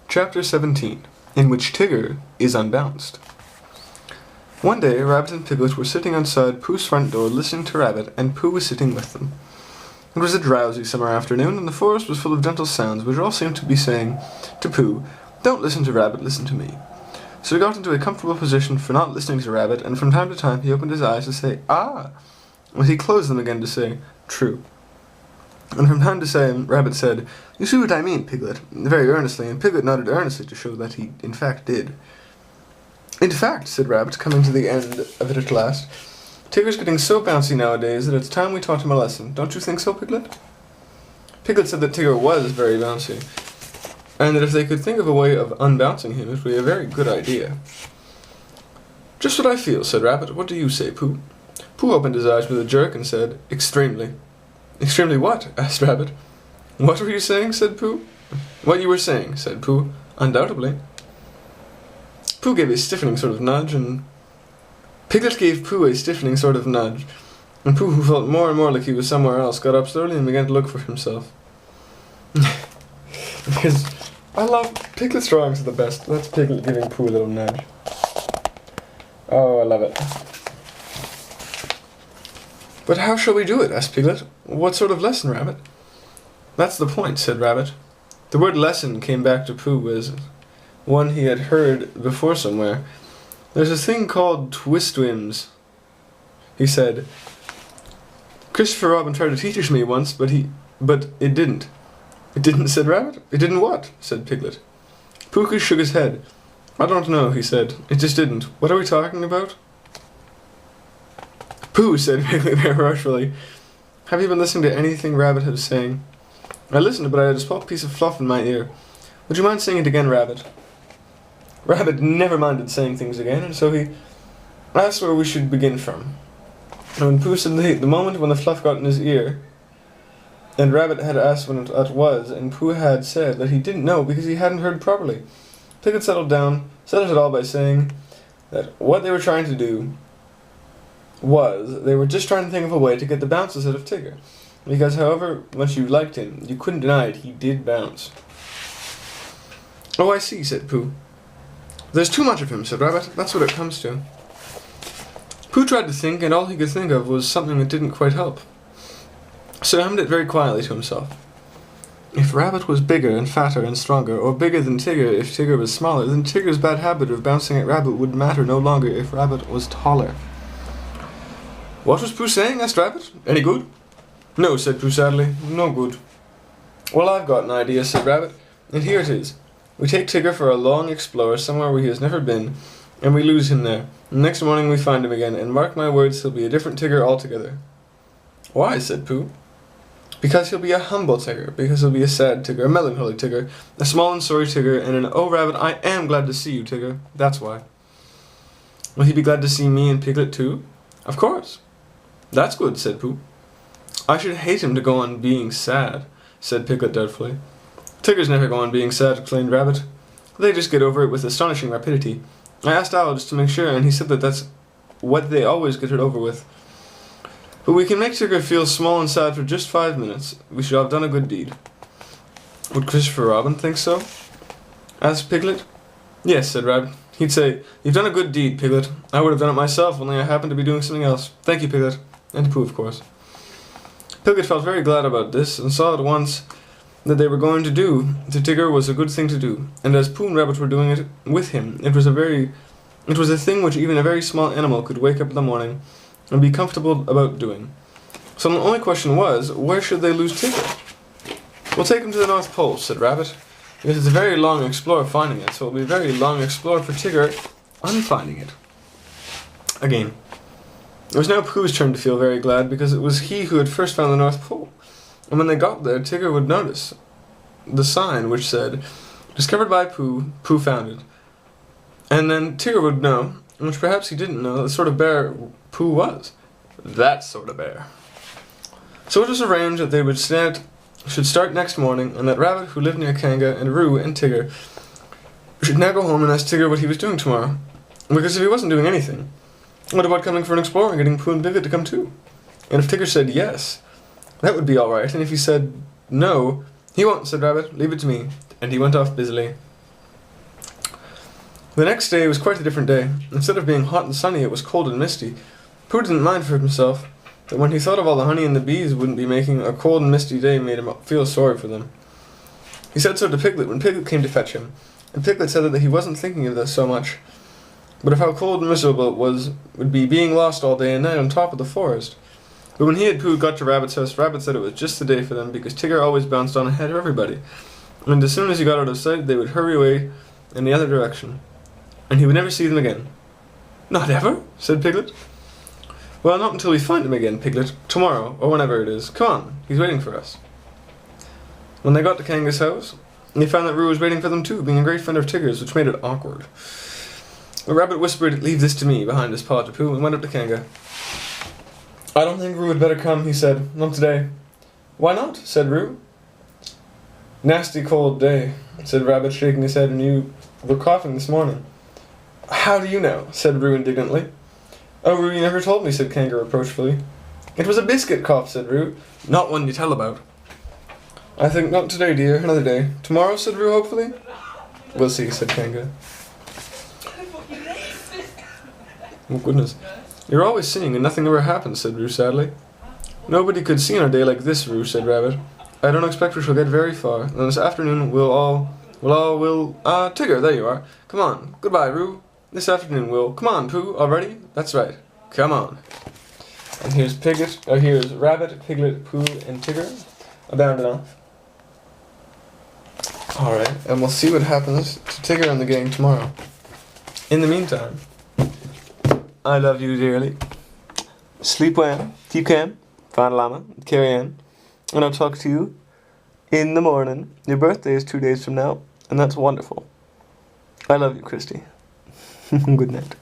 Chapter 17, in which Tigger is unbounced. One day, Rabbit and Piglet were sitting outside Pooh's front door listening to Rabbit, and Pooh was sitting with them. It was a drowsy summer afternoon, and the forest was full of gentle sounds which all seemed to be saying to Pooh, "Don't listen to Rabbit, listen to me." So he got into a comfortable position for not listening to Rabbit, and from time to time he opened his eyes to say, "Ah!" and he closed them again to say, "True." And from time to time, Rabbit said, "You see what I mean, Piglet," very earnestly, and Piglet nodded earnestly to show that he, in fact, did. "In fact," said Rabbit, coming to the end of it at last, "Tigger's getting so bouncy nowadays that it's time we taught him a lesson. Don't you think so, Piglet?" Piglet said that Tigger was very bouncy, and that if they could think of a way of unbouncing him, it would be a very good idea. "Just what I feel," said Rabbit. "What do you say, Pooh?" Pooh opened his eyes with a jerk and said, "Extremely." "Extremely what?" asked Rabbit. "What were you saying?" said Pooh. "What you were saying," said Pooh. "Undoubtedly." Pooh gave a stiffening sort of nudge, and Piglet gave Pooh a stiffening sort of nudge, and Pooh, who felt more and more like he was somewhere else, got up slowly and began to look for himself. Because I love Piglet's drawings are the best. That's Piglet giving Pooh a little nudge. Oh, I love it. "But how shall we do it?" asked Piglet. "What sort of lesson, Rabbit?" "That's the point," said Rabbit. The word lesson came back to Pooh as one he had heard before somewhere. "There's a thing called twistwims," he said. "Christopher Robin tried to teach it to me once, but it didn't." "It didn't?" said Rabbit. "It didn't what?" said Piglet. Pooh shook his head. "I don't know," he said. "It just didn't. What are we talking about?" "Pooh," said Piglet very rushfully. "Have you been listening to anything Rabbit was saying?" "I listened, but I had a small piece of fluff in my ear. Would you mind saying it again, Rabbit?" Rabbit never minded saying things again, and so he asked where we should begin from. And when Pooh said the moment when the fluff got in his ear, and Rabbit had asked when it was, and Pooh had said that he didn't know because he hadn't heard properly, Piglet settled it all by saying that what they were trying to do was, they were just trying to think of a way to get the bounces out of Tigger, because however much you liked him, you couldn't deny it, he did bounce. "Oh, I see," said Pooh. "There's too much of him," said Rabbit. "That's what it comes to." Pooh tried to think, and all he could think of was something that didn't quite help. So he hummed it very quietly to himself. "If Rabbit was bigger and fatter and stronger, or bigger than Tigger if Tigger was smaller, then Tigger's bad habit of bouncing at Rabbit would matter no longer if Rabbit was taller." "What was Pooh saying?" asked Rabbit. "Any good?" "No," said Pooh sadly. "No good." "Well, I've got an idea," said Rabbit, "and here it is. We take Tigger for a long explore somewhere where he has never been, and we lose him there. And next morning we find him again, and mark my words, he'll be a different Tigger altogether." "Why?" said Pooh. "Because he'll be a humble Tigger, because he'll be a sad Tigger, a melancholy Tigger, a small and sorry Tigger, and an 'Oh, Rabbit, I am glad to see you, Tigger.' That's why." "Will he be glad to see me and Piglet too?" "Of course." "That's good," said Pooh. "I should hate him to go on being sad," said Piglet doubtfully. "Tiggers never go on being sad," explained Rabbit. "They just get over it with astonishing rapidity. I asked Owl just to make sure, and he said that that's what they always get it over with. But we can make Tigger feel small and sad for just 5 minutes. We should have done a good deed." "Would Christopher Robin think so?" asked Piglet. "Yes," said Rabbit. "He'd say, 'You've done a good deed, Piglet. I would have done it myself, only I happened to be doing something else. Thank you, Piglet.' And to Pooh, of course." Piglet felt very glad about this, and saw at once that they were going to do to Tigger was a good thing to do, and as Pooh and Rabbit were doing it with him, it was a thing which even a very small animal could wake up in the morning and be comfortable about doing. So the only question was, where should they lose Tigger? "We'll take him to the North Pole," said Rabbit, "because it's a very long explore finding it, so it'll be a very long explore for Tigger unfinding it." Again. It was now Pooh's turn to feel very glad, because it was he who had first found the North Pole. And when they got there, Tigger would notice the sign which said, "Discovered by Pooh, Pooh found it." And then Tigger would know, which perhaps he didn't know, the sort of bear Pooh was. That sort of bear. So it was arranged that they should start next morning, and that Rabbit, who lived near Kanga, and Roo, and Tigger, should now go home and ask Tigger what he was doing tomorrow. Because if he wasn't doing anything, what about coming for an explore and getting Pooh and Piglet to come too? And if Tigger said yes, that would be alright, and if he said no, "He won't," said Rabbit. "Leave it to me." And he went off busily. The next day was quite a different day. Instead of being hot and sunny, it was cold and misty. Pooh didn't mind for himself, but when he thought of all the honey and the bees wouldn't be making, a cold and misty day made him feel sorry for them. He said so to Piglet when Piglet came to fetch him, and Piglet said that he wasn't thinking of this so much, but of how cold and miserable it would be being lost all day and night on top of the forest. But when he and Pooh got to Rabbit's house, Rabbit said it was just the day for them because Tigger always bounced on ahead of everybody, and as soon as he got out of sight, they would hurry away in the other direction, and he would never see them again. "Not ever?" said Piglet. "Well, not until we find him again, Piglet. Tomorrow, or whenever it is. Come on, he's waiting for us." When they got to Kanga's house, they found that Roo was waiting for them too, being a great friend of Tigger's, which made it awkward. But Rabbit whispered, "Leave this to me," behind his paw to Pooh, and went up to Kanga. "I don't think Roo had better come," he said. "Not today." "Why not?" said Roo. "Nasty cold day," said Rabbit, shaking his head, "and you were coughing this morning." "How do you know?" said Roo indignantly. "Oh, Roo, you never told me," said Kanga reproachfully. "It was a biscuit cough," said Roo. "Not one you tell about." "I think not today, dear. Another day." "Tomorrow?" said Roo hopefully. "We'll see," said Kanga. "Oh, goodness. You're always singing and nothing ever happens," said Roo sadly. "Nobody could sing on a day like this, Roo," said Rabbit. "I don't expect we shall get very far. And this afternoon Tigger, there you are. Come on. Goodbye, Roo. This afternoon come on, Pooh, already? That's right. Come on." And here's Rabbit, Piglet, Pooh, and Tigger abounding off. Alright, and we'll see what happens to Tigger and the gang tomorrow. In the meantime, I love you dearly. Sleep well, keep calm, find Llama, carry on, and I'll talk to you in the morning. Your birthday is 2 days from now, and that's wonderful. I love you, Christy. Good night.